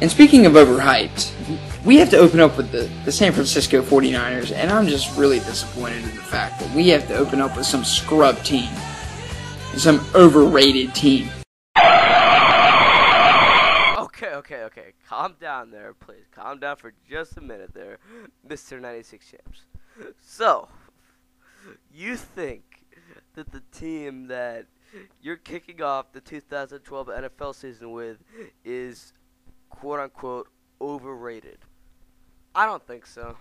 And speaking of overhyped, we have to open up with the San Francisco 49ers, and I'm just really disappointed in the fact that we have to open up with some scrub team, some overrated team. Okay, calm down there, please. Calm down for just a minute there, Mr. 96 Champs. So, you think that the team that you're kicking off the 2012 NFL season with is quote-unquote overrated? I don't think so.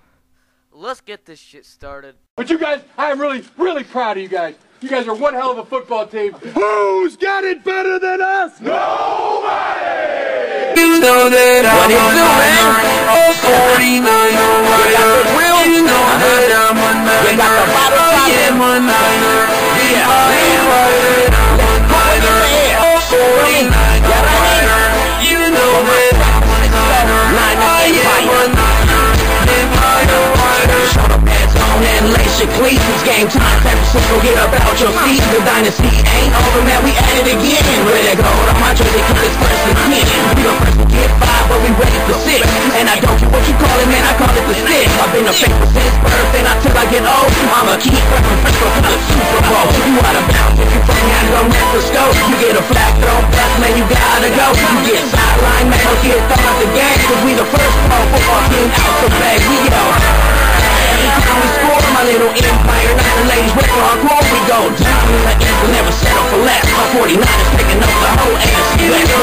Let's get this shit started. But you guys, I am really proud of you guys. You guys are one hell of a football team. Who's got it better than us? Nobody! You know that I'm a Niner, 49er rider. You know that I'm a Niner, yeah, I'm a Niner. Yeah, I'm a 49er rider. You know that I'm a Niner, I am a Niner. Show the pants on and lace your cleats. It's game time, San Francisco, get about your feet. The dynasty ain't over, man, we at it again. Ready to go on my jersey, cause it's first and 10. We the first to get 5, but we ready for 6. And I don't care what you call it, man, I call it the 6. I've been a faithful since birth, and until I get old, I'ma keep repping Frisco to the Super Bowl. You out of bounds if you from out of Mexico. You get a flag thrown back, man, you gotta go. You get sidelined, man, don't get thrown out the game. Cause we the first pro football team out the bag. We go. Every time we score, my little empire, not the ladies with our core, we go down in the end, we'll never settle for less. My 49ers taking over the whole AFC West.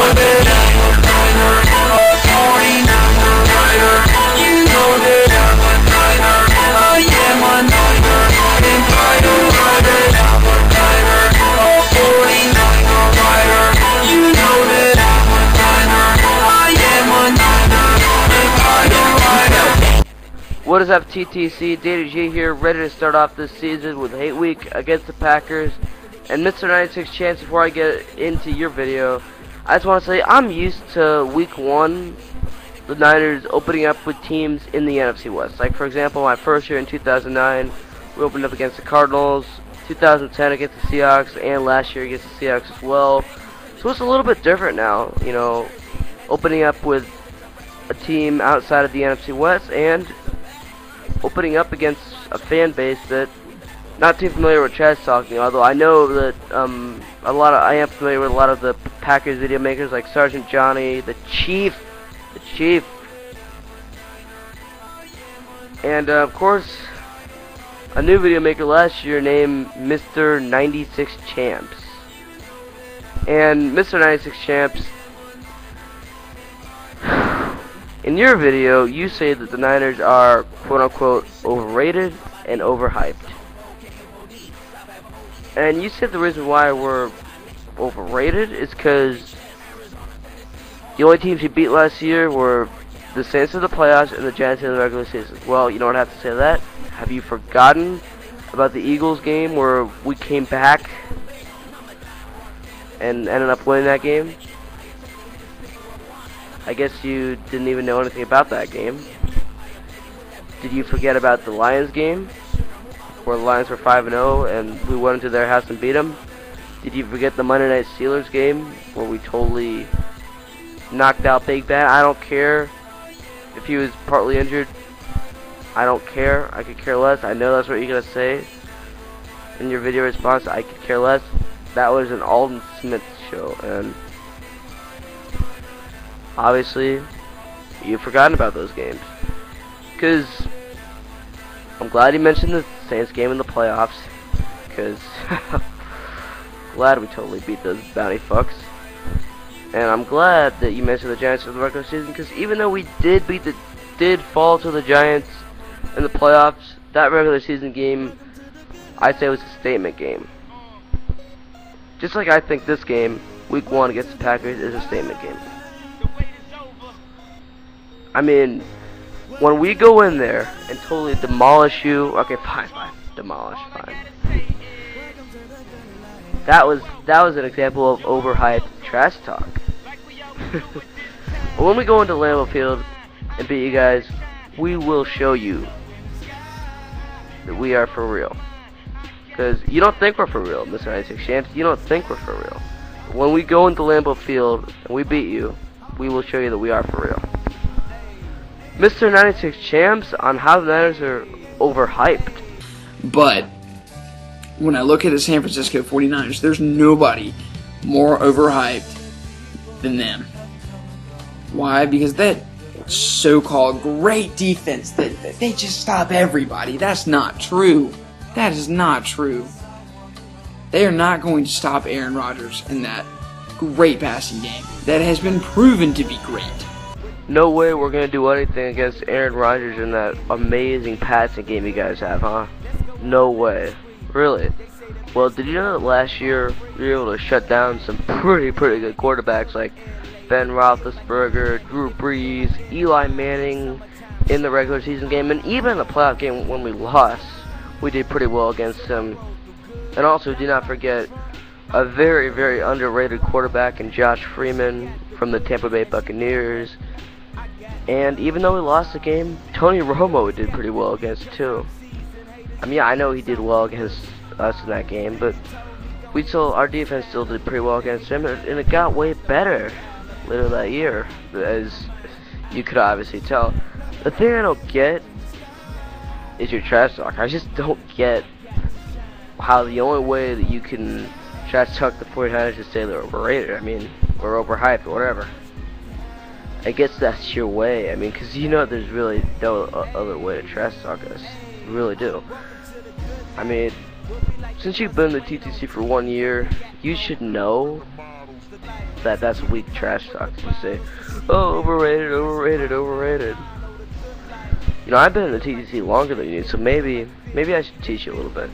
You know that I'm a Niner, I am a Niner, Empire rider, I'm a Niner, 49er rider. You know that I'm a Niner, I am a Niner, Empire rider. What is up, TTC? Data G here, ready to start off this season with Hate Week against the Packers. And Mr. 96 Chance, before I get into your video, I just want to say I'm used to Week 1, the Niners opening up with teams in the NFC West. Like, for example, my first year in 2009, we opened up against the Cardinals, 2010 against the Seahawks, and last year against the Seahawks as well. So it's a little bit different now, you know, opening up with a team outside of the NFC West and opening up against a fan base that not too familiar with trash talking, although I know that I am familiar with a lot of the Packers video makers like Sergeant Johnny, the Chief, and of course a new video maker last year named Mr. 96 Champs. And Mr. 96 Champs, in your video, you say that the Niners are quote-unquote overrated and overhyped. And you said the reason why we're overrated is because the only teams you beat last year were the Saints in the playoffs and the Giants in the regular season. Well, you know what I have to say to that? Have you forgotten about the Eagles game where we came back and ended up winning that game? I guess you didn't even know anything about that game. Did you forget about the Lions game, where the Lions were 5-0 and we went into their house and beat them? Did you forget the Monday Night Steelers game, where we totally knocked out Big Ben? I don't care if he was partly injured. I don't care. I could care less. I know that's what you're going to say in your video response. I could care less. That was an Alden Smith show, and obviously, you've forgotten about those games. Because I'm glad you mentioned the Saints game in the playoffs. Because glad we totally beat those bounty fucks. And I'm glad that you mentioned the Giants in the regular season. Because even though we did fall to the Giants in the playoffs, that regular season game, I'd say was a statement game. Just like I think this game, Week 1 against the Packers, is a statement game. I mean, when we go in there and totally demolish you, okay, fine, demolish, fine. That was an example of overhyped trash talk. But when we go into Lambeau Field and beat you guys, we will show you that we are for real. Because you don't think we're for real, Mr. 96 Champs. You don't think we're for real. When we go into Lambeau Field and we beat you, we will show you that we are for real. Mr. 96 Champs on how the Niners are overhyped. But when I look at the San Francisco 49ers, there's nobody more overhyped than them. Why? Because that so-called great defense, that they just stop everybody. That's not true. That is not true. They are not going to stop Aaron Rodgers in that great passing game that has been proven to be great. No way we're going to do anything against Aaron Rodgers in that amazing passing game you guys have, huh? No way. Really? Well, did you know that last year we were able to shut down some pretty good quarterbacks like Ben Roethlisberger, Drew Brees, Eli Manning in the regular season game, and even in the playoff game when we lost, we did pretty well against them. And also, do not forget a very underrated quarterback in Josh Freeman from the Tampa Bay Buccaneers. And even though we lost the game, Tony Romo did pretty well against too. I mean, I know he did well against us in that game, but our defense still did pretty well against him, and it got way better later that year, as you could obviously tell. The thing I don't get is your trash talk. I just don't get how the only way that you can trash talk the 49ers is say they're overrated. I mean, or overhyped, or whatever. I guess that's your way. I mean, because you know there's really no other way to trash talk us. You really do. I mean, since you've been in the TTC for 1 year, you should know that that's weak trash talk. You say, oh, overrated, overrated, overrated. You know, I've been in the TTC longer than you, so maybe I should teach you a little bit.